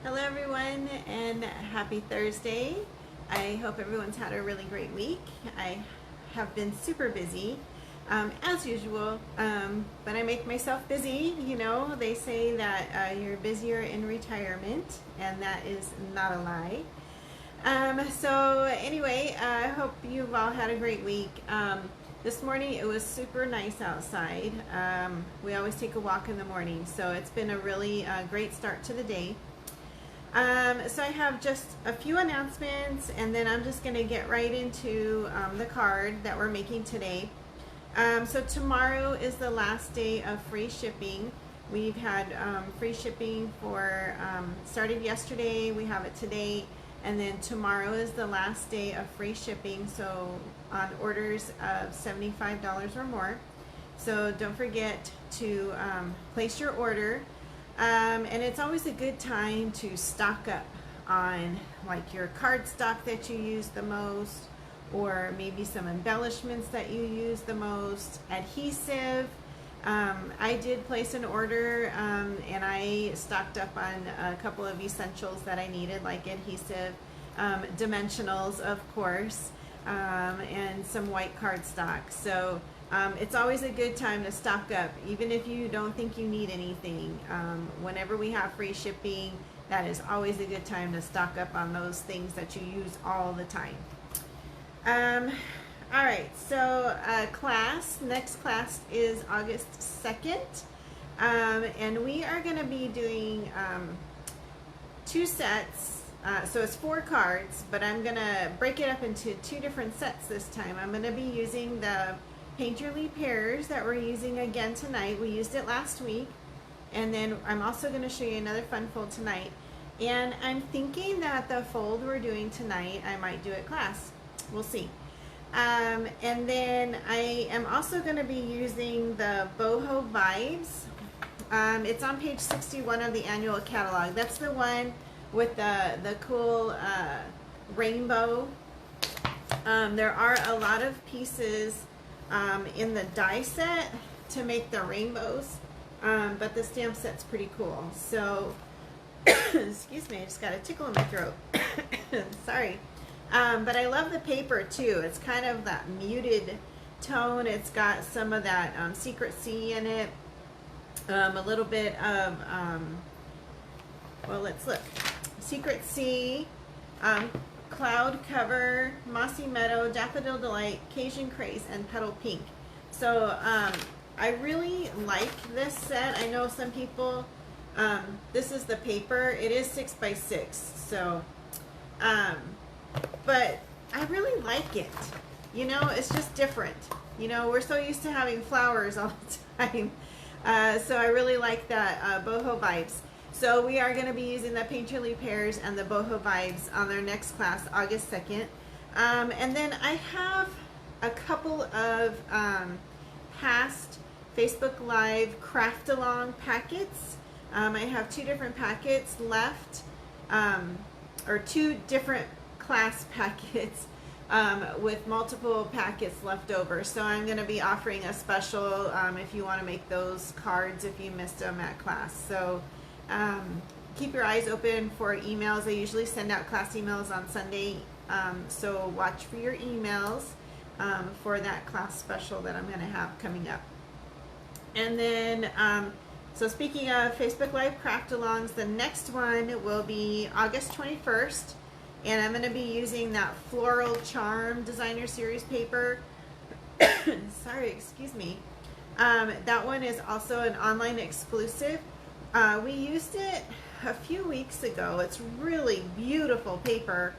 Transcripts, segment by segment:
Hello everyone and happy Thursday. I hope everyone's had a really great week. I have been super busy as usual, but I make myself busy. You know, they say that you're busier in retirement, and that is not a lie. So anyway, I hope you've all had a great week. This morning it was super nice outside. We always take a walk in the morning, so it's been a really great start to the day. So I have just a few announcements, and then I'm just going to get right into the card that we're making today. So tomorrow is the last day of free shipping. We've had free shipping for started yesterday. We have it today, and then tomorrow is the last day of free shipping. So on orders of $75 or more. So don't forget to place your order. And it's always a good time to stock up on like your cardstock that you use the most, or maybe some embellishments that you use the most, adhesive. I did place an order and I stocked up on a couple of essentials that I needed, like adhesive, dimensionals of course, and some white cardstock. So it's always a good time to stock up, even if you don't think you need anything. Whenever we have free shipping, that is always a good time to stock up on those things that you use all the time. All right, so next class is August 2nd, and we are going to be doing 2 sets. So it's 4 cards, but I'm going to break it up into 2 different sets this time. I'm going to be using the Painterly Pears that we're using again tonight. We used it last week, and then I'm also going to show you another fun fold tonight. And I'm thinking that the fold we're doing tonight I might do at class. We'll see. And then I am also going to be using the Boho Vibes. It's on page 61 of the annual catalog. That's the one with the cool rainbow. There are a lot of pieces in the die set to make the rainbows, but the stamp set's pretty cool. So excuse me, I just got a tickle in my throat. Sorry. But I love the paper too. It's kind of that muted tone. It's got some of that Secret Sea in it, a little bit of well, let's look. Secret Sea, Cloud Cover, Mossy Meadow, Daffodil Delight, Cajun Craze, and Petal Pink. So I really like this set. I know some people, this is the paper. It is 6x6, so but I really like it. You know, it's just different. You know, we're so used to having flowers all the time. So I really like that Boho Vibes. So we are going to be using the Painterly Pears and the Boho Vibes on their next class, August 2nd. And then I have a couple of past Facebook Live craft along packets. I have 2 different packets left, or 2 different class packets with multiple packets left over. So I'm going to be offering a special if you want to make those cards if you missed them at class. So keep your eyes open for emails. I usually send out class emails on Sunday, so watch for your emails for that class special that I'm going to have coming up. And then, so speaking of Facebook Live craft-alongs, the next one will be August 21st, and I'm going to be using that Floral Charm Designer Series paper. Sorry, excuse me. That one is also an online exclusive. We used it a few weeks ago. It's really beautiful paper.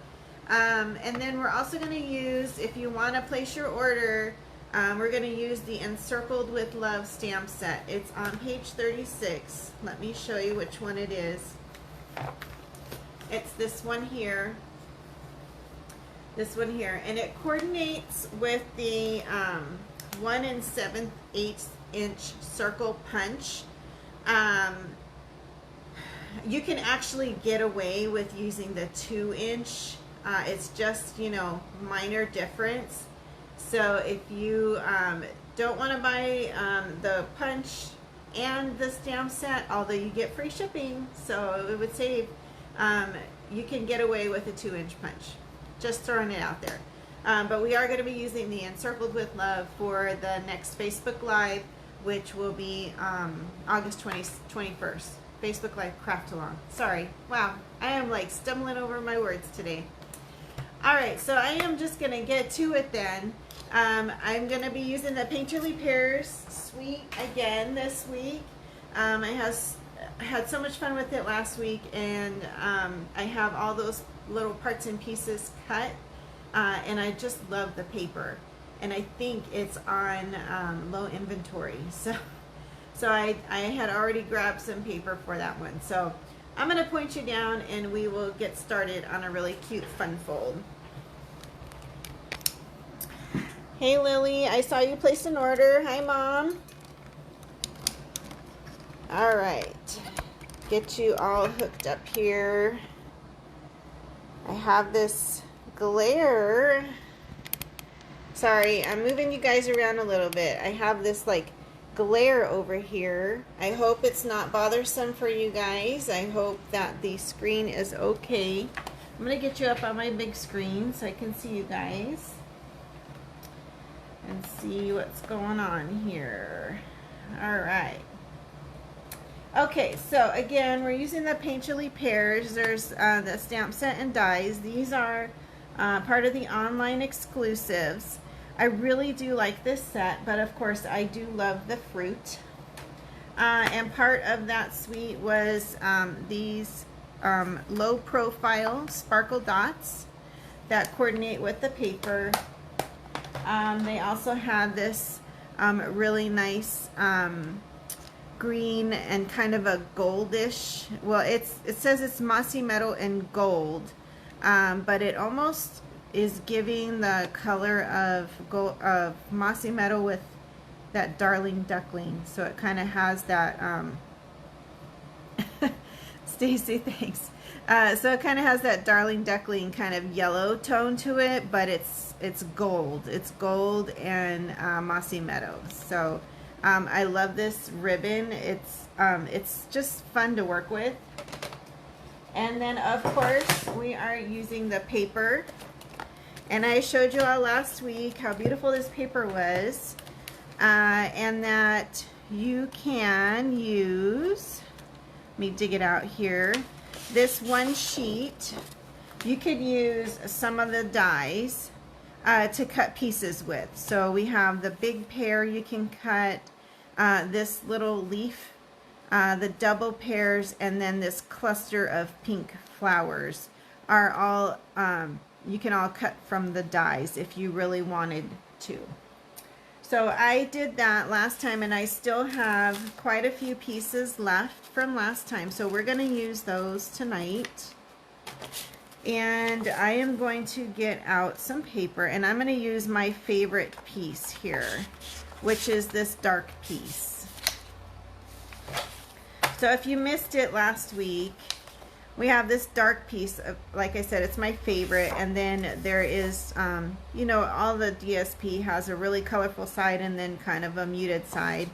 And then we're also going to use, if you want to place your order, we're going to use the Encircled with Love stamp set. It's on page 36. Let me show you which one it is. It's this one here. This one here. And it coordinates with the 1 7/8 inch circle punch. You can actually get away with using the 2-inch. It's just, you know, minor difference. So if you don't want to buy the punch and the stamp set, although you get free shipping, so it would save you can get away with a 2-inch punch. Just throwing it out there. But we are going to be using the Encircled with Love for the next Facebook Live, which will be August 21st. Facebook Live Craft Along. Sorry. Wow. I am like stumbling over my words today. Alright, so I am just going to get to it then. I'm going to be using the Painterly Pears suite again this week. I had so much fun with it last week, and I have all those little parts and pieces cut, and I just love the paper, and I think it's on low inventory, so I had already grabbed some paper for that one. So I'm going to point you down and we will get started on a really cute fun fold. Hey Lily, I saw you placed an order. Hi Mom. Alright, get you all hooked up here. I have this glare. Sorry, I'm moving you guys around a little bit. I have this like glare over here. I hope it's not bothersome for you guys. I hope that the screen is okay. I'm going to get you up on my big screen so I can see you guys and see what's going on here. Alright. Okay, so again, we're using the Painterly Pears. There's the stamp set and dies. These are part of the online exclusives. I really do like this set, but of course I do love the fruit. And part of that suite was these low profile sparkle dots that coordinate with the paper. They also had this really nice green and kind of a goldish, well it says it's mossy meadow and gold, but it almost is giving the color of gold, of mossy meadow with that darling duckling. So it kind of has that Stacy, thanks. So it kind of has that darling duckling kind of yellow tone to it, but it's gold. It's gold and mossy meadow. So I love this ribbon. It's just fun to work with. And then of course we are using the paper. And I showed you all last week how beautiful this paper was, and that you can use, let me dig it out here, this one sheet, you could use some of the dies to cut pieces with. So we have the big pear, you can cut this little leaf, the double pears, and then this cluster of pink flowers are all you can all cut from the dies if you really wanted to. So I did that last time, and I still have quite a few pieces left from last time, so we're going to use those tonight. And I am going to get out some paper, and I'm going to use my favorite piece here, which is this dark piece. So if you missed it last week, we have this dark piece of, like I said, it's my favorite, and then there is, you know, all the DSP has a really colorful side and then kind of a muted side.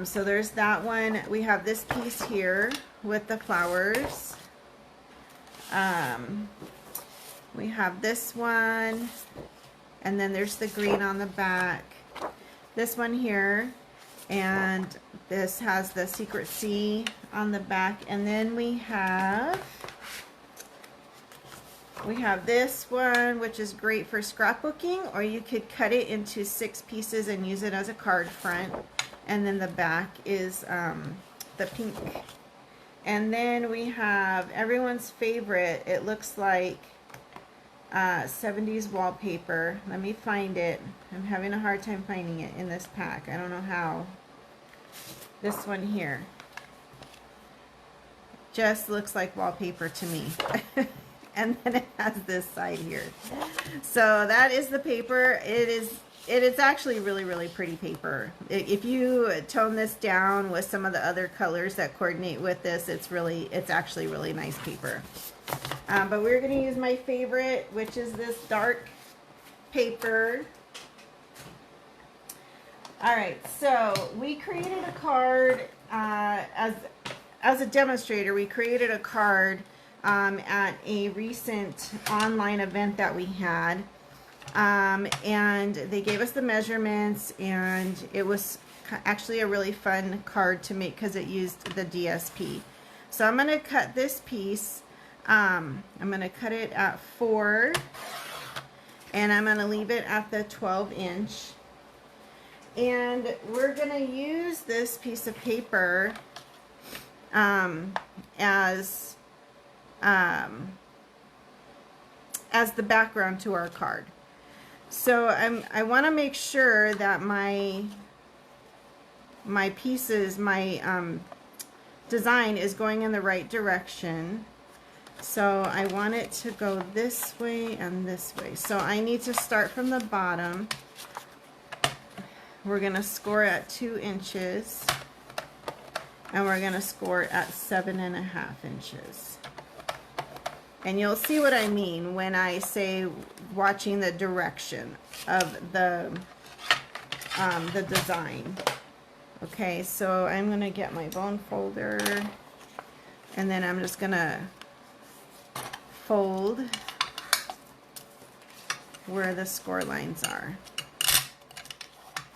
So there's that one. We have this piece here with the flowers. We have this one, and then there's the green on the back. This one here, and this has the Secret C on the back, and then we have this one, which is great for scrapbooking, or you could cut it into 6 pieces and use it as a card front. And then the back is the pink. And then we have everyone's favorite, it looks like 70s wallpaper. Let me find it. I'm having a hard time finding it in this pack. I don't know how. This one here just looks like wallpaper to me. And then it has this side here. So that is the paper. It is actually really pretty paper. If you tone this down with some of the other colors that coordinate with this, it's actually really nice paper. But we're going to use my favorite, which is this dark paper. Alright, so we created a card as a demonstrator. We created a card at a recent online event that we had. And they gave us the measurements, and it was actually a really fun card to make because it used the DSP. So I'm going to cut this piece. I'm going to cut it at 4, and I'm going to leave it at the 12-inch. And we're going to use this piece of paper as the background to our card. So I want to make sure that my pieces, my design is going in the right direction. So I want it to go this way and this way. So I need to start from the bottom. We're going to score at 2 inches. And we're going to score at 7.5 inches. And you'll see what I mean when I say watching the direction of the design. Okay, so I'm going to get my bone folder, and then I'm just going to fold where the score lines are.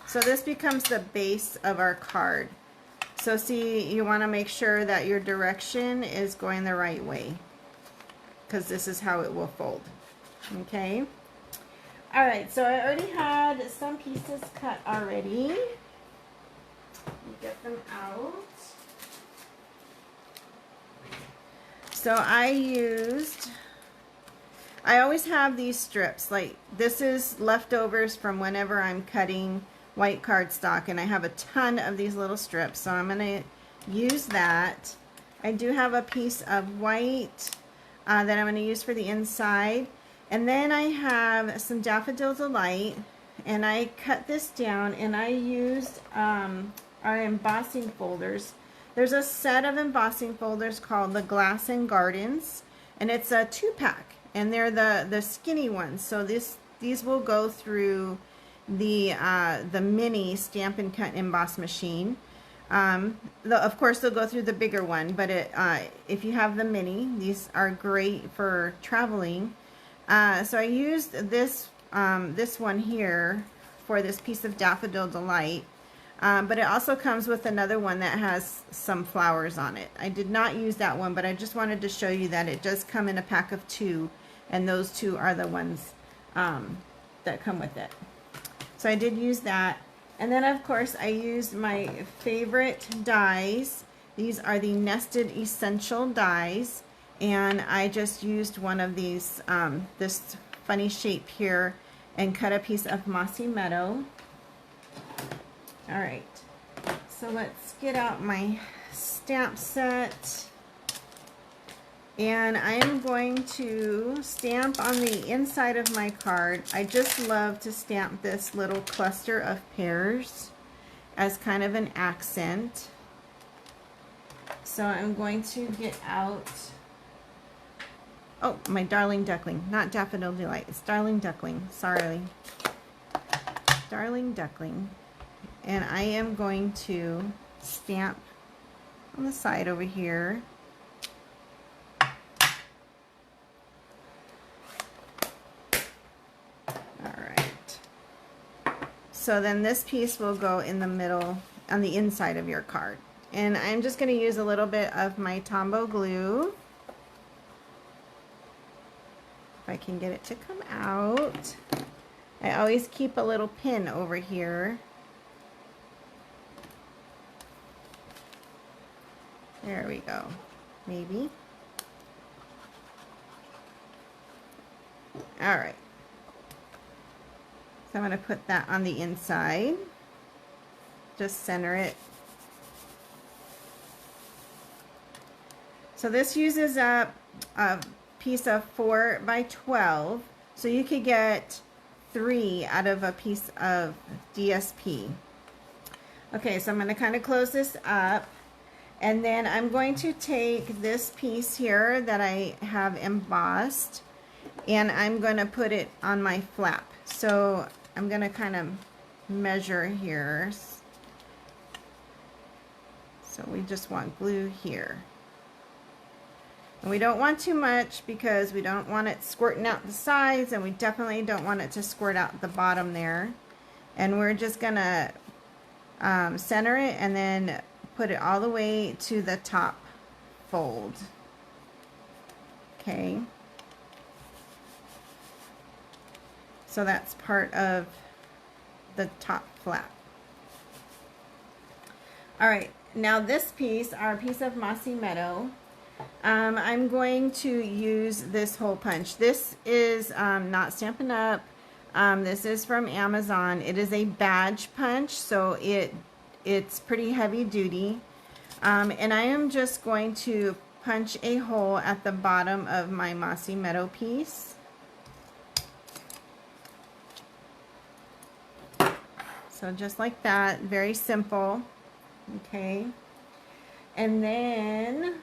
So this becomes the base of our card. So see, you want to make sure that your direction is going the right way, because this is how it will fold. Okay. All right, so I already had some pieces cut already. Let me get them out. So I always have these strips. Like, this is leftovers from whenever I'm cutting white cardstock, and I have a ton of these little strips, so I'm going to use that. I do have a piece of white that I'm going to use for the inside, and then I have some Daffodil Delight, and I cut this down, and I used our embossing folders. There's a set of embossing folders called the Glass and Gardens, and it's a 2-pack, and they're the skinny ones, so these will go through the mini Stamp and Cut Emboss machine. Of course they'll go through the bigger one, but if you have the mini, these are great for traveling. So I used this one here for this piece of Daffodil Delight, but it also comes with another one that has some flowers on it. I did not use that one, but I just wanted to show you that it does come in a pack of 2, and those 2 are the ones that come with it. So I did use that. And then of course I used my favorite dies. These are the Nested Essential dies, and I just used one of these, this funny shape here, and cut a piece of Mossy Meadow. Alright, so let's get out my stamp set. And I am going to stamp on the inside of my card. I just love to stamp this little cluster of pears as kind of an accent. So I'm going to get out, oh, my Darling Duckling, not Daffodil Delight, it's Darling Duckling, sorry. Darling Duckling. And I am going to stamp on the side over here. So then this piece will go in the middle, on the inside of your card. And I'm just going to use a little bit of my Tombow glue. If I can get it to come out. I always keep a little pin over here. There we go. Maybe. All right. So I'm going to put that on the inside. Just center it. So this uses up a piece of 4 by 12. So you could get 3 out of a piece of DSP. Okay, so I'm going to kind of close this up. And then I'm going to take this piece here that I have embossed, and I'm going to put it on my flap. So I'm going to kind of measure here. So we just want glue here. And we don't want too much because we don't want it squirting out the sides, and we definitely don't want it to squirt out the bottom there. And we're just gonna center it and then put it all the way to the top fold. Okay. So that's part of the top flap. All right, now this piece, our piece of Mossy Meadow, I'm going to use this hole punch. This is not Stampin' Up. This is from Amazon. It is a badge punch, so it's pretty heavy duty. And I am just going to punch a hole at the bottom of my Mossy Meadow piece. So just like that, very simple. Okay. And then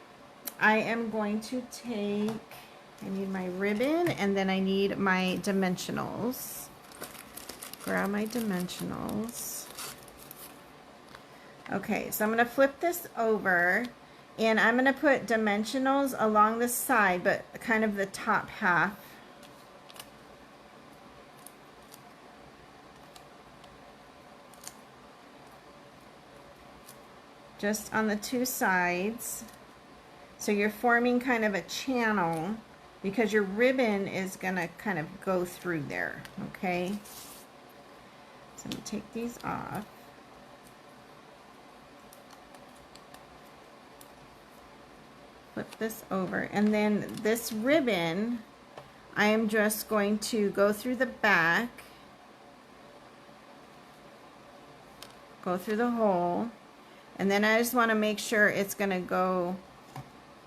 I am going to take, I need my ribbon, and then I need my dimensionals. Grab my dimensionals. Okay, so I'm going to flip this over, and I'm going to put dimensionals along the side, but kind of the top half. Just on the two sides. So you're forming kind of a channel because your ribbon is going to kind of go through there, okay? So I'm going to take these off. Flip this over, and then this ribbon, I am just going to go through the back, go through the hole, and then I just want to make sure it's going to go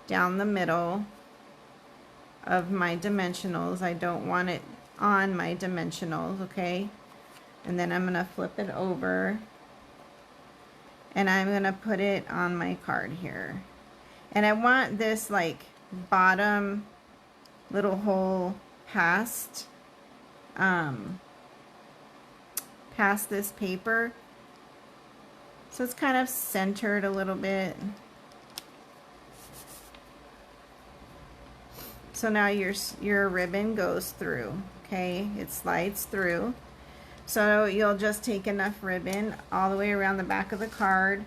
down the middle of my dimensionals. I don't want it on my dimensionals, okay? And then I'm going to flip it over, and I'm going to put it on my card here. And I want this like bottom little hole past this paper. So it's kind of centered a little bit. So now your ribbon goes through, okay? It slides through. So you'll just take enough ribbon all the way around the back of the card.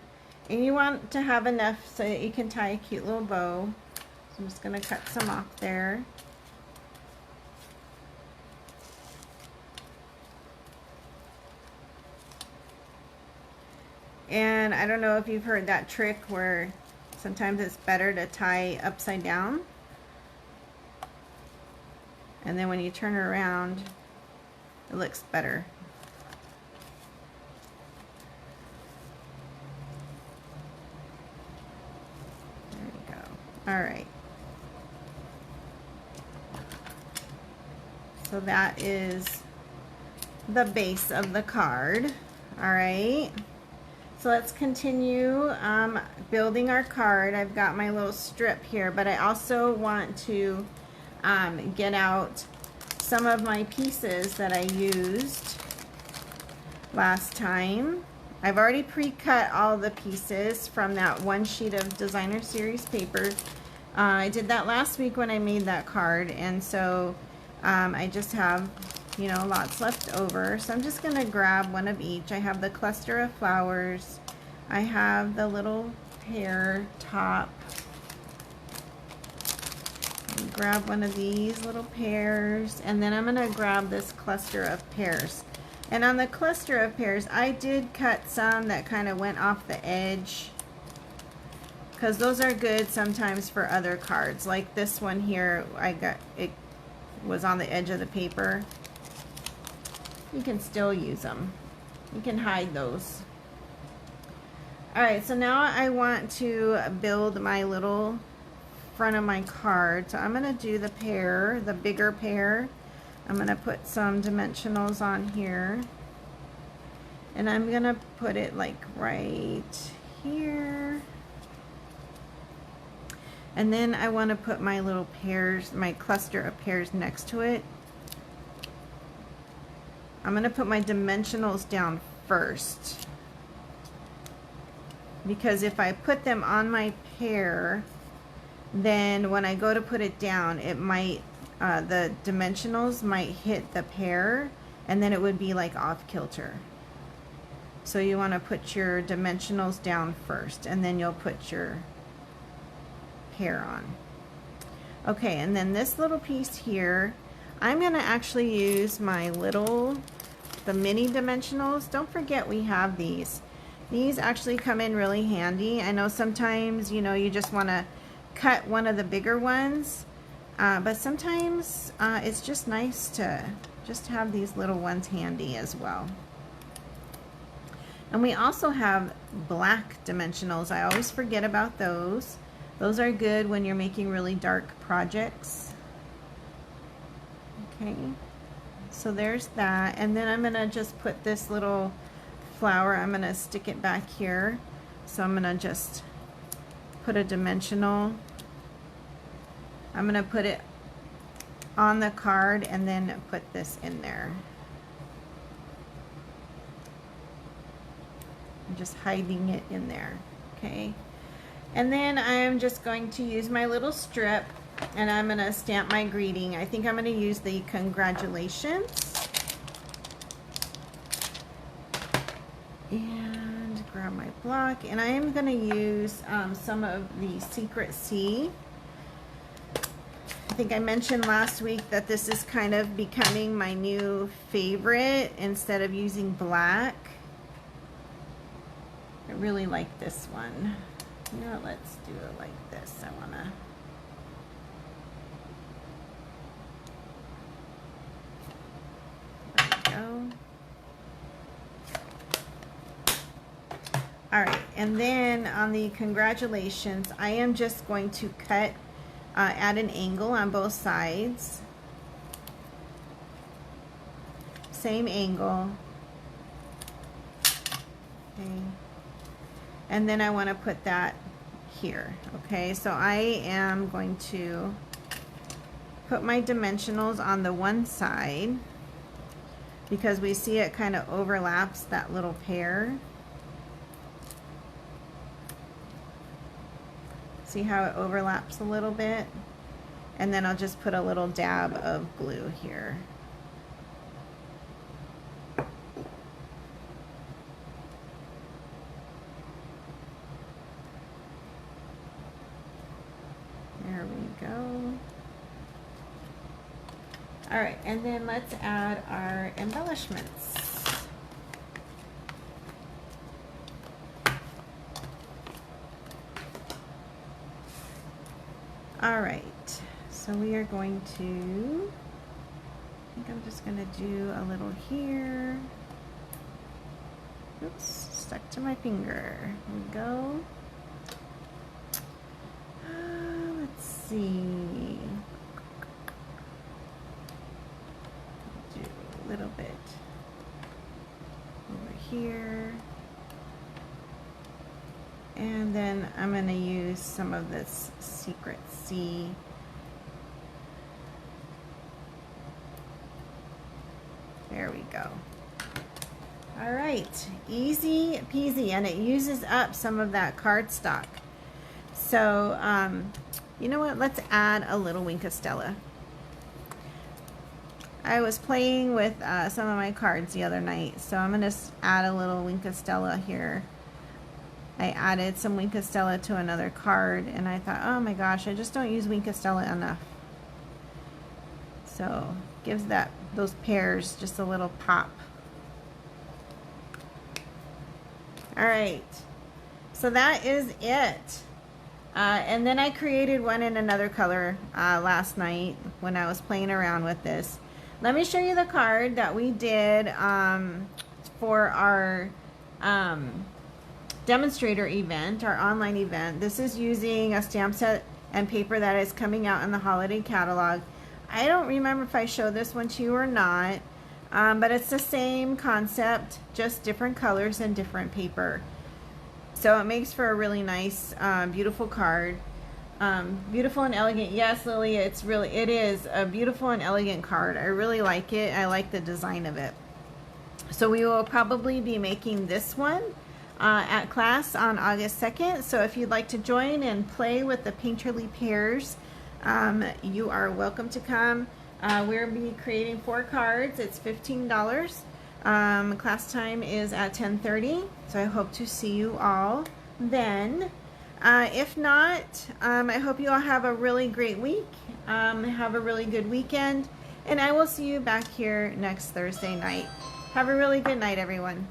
And you want to have enough so that you can tie a cute little bow. So I'm just going to cut some off there. And I don't know if you've heard that trick where sometimes it's better to tie upside down. And then when you turn it around, it looks better. All right, so that is the base of the card. All right, so let's continue building our card. I've got my little strip here, but I also want to get out some of my pieces that I used last time. I've already pre-cut all the pieces from that one sheet of designer series paper. I did that last week when I made that card, and so I just have, you know, lots left over. So I'm just going to grab one of each. I have the cluster of flowers. I have the little pear top. Grab one of these little pears, and then I'm going to grab this cluster of pears. And on the cluster of pears, I did cut some that kind of went off the edge, because those are good sometimes for other cards. Like this one here, it was on the edge of the paper. You can still use them. You can hide those. Alright, so now I want to build my little front of my card. So I'm going to do the pear, the bigger pear. I'm going to put some dimensionals on here, and I'm going to put it like right here, and then I want to put my little pears, my cluster of pears next to it. I'm going to put my dimensionals down first, because if I put them on my pear, then when I go to put it down, it might, the dimensionals might hit the pear, and then it would be like off kilter. So you want to put your dimensionals down first, and then you'll put your pear on. Okay, and then this little piece here, I'm going to actually use my the mini dimensionals. Don't forget we have these. These actually come in really handy. I know sometimes, you know, you just want to cut one of the bigger ones, but sometimes it's just nice to just have these little ones handy as well. And we also have black dimensionals. I always forget about those. Those are good when you're making really dark projects. Okay, so there's that. And then I'm gonna just put this little flower, I'm gonna stick it back here. So I'm gonna just put a dimensional. I'm gonna put it on the card and then put this in there. I'm just hiding it in there, okay? And then I'm just going to use my little strip and I'm gonna stamp my greeting. I think I'm gonna use the congratulations. And grab my block, and I am gonna use some of the Secret C. I think I mentioned last week that this is kind of becoming my new favorite instead of using black. I really like this one. You know, let's do it like this. I wanna. There we go. All right, and then on the congratulations, I am just going to cut at an angle on both sides. Same angle. Okay. And then I want to put that here. Okay, so I am going to put my dimensionals on the one side because we see it kind of overlaps that little pear. See how it overlaps a little bit? And then I'll just put a little dab of glue here. There we go. All right, and then let's add our embellishments. All right, so we are going to, I think I'm just gonna do a little here. Oops, stuck to my finger. Here we go. Let's see. Do a little bit over here. And then I'm going to use some of this Secret C. There we go. All right, easy peasy, and it uses up some of that cardstock. So, you know what? Let's add a little Wink of Stella. I was playing with some of my cards the other night, so I'm going to add a little Wink of Stella here. I added some Wink of Stella to another card, and I thought, oh my gosh, I just don't use Wink of Stella enough. So gives those pears just a little pop. All right, so that is it. And then I created one in another color last night when I was playing around with this. Let me show you the card that we did for our demonstrator event, our online event. This is using a stamp set and paper that is coming out in the holiday catalog. I don't remember if I showed this one to you or not, but it's the same concept, just different colors and different paper. So it makes for a really nice, beautiful card. Beautiful and elegant. Yes, Lily, it is a beautiful and elegant card. I really like it. I like the design of it. So we will probably be making this one at class on August 2nd. So if you'd like to join and play with the Painterly Pears, you are welcome to come. We'll be creating 4 cards. It's $15. Class time is at 10:30, so I hope to see you all then. If not, I hope you all have a really great week. Have a really good weekend, and I will see you back here next Thursday night. Have a really good night, everyone.